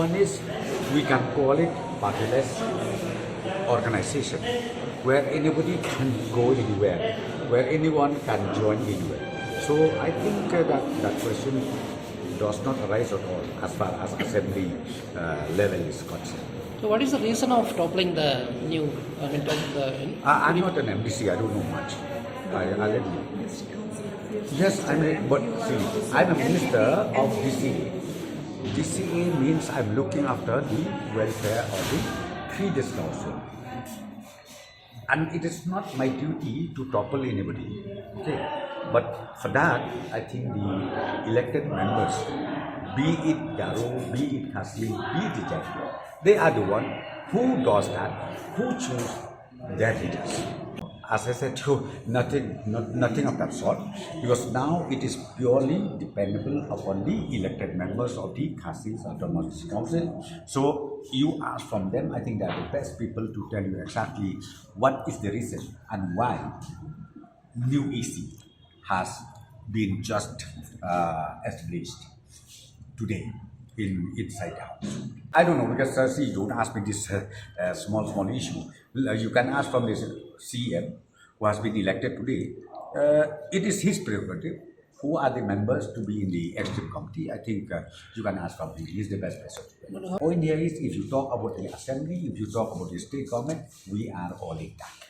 One is we can call it partyless organization, where anybody can go anywhere, where anyone can join anywhere. So I think that question does not arise at all as far as assembly level is concerned. So what is the reason of toppling the new, I'm not an MDC, I don't know much. I'll let you. Yes, but see, I'm a minister of DCA. DCA means I'm looking after the welfare of the 3 district also. And it is not my duty to topple anybody. Okay. But for that, I think the elected members, be it Garo, be it Kasli, be it the Jagdor, they are the one who does that, who choose their leaders. As I said, nothing of that sort, because now it is purely dependable upon the elected members of the Khasi's Autonomous Council. So you ask from them, I think they are the best people to tell you exactly what is the reason and why new EC has been just established today in inside out. I don't know, because see, don't ask me this small issue. You can ask from this CM who has been elected today. It is his prerogative. Who are the members to be in the executive committee? I think you can ask from him. He is the best person. The point here is, if you talk about the assembly, if you talk about the state government, we are all in that.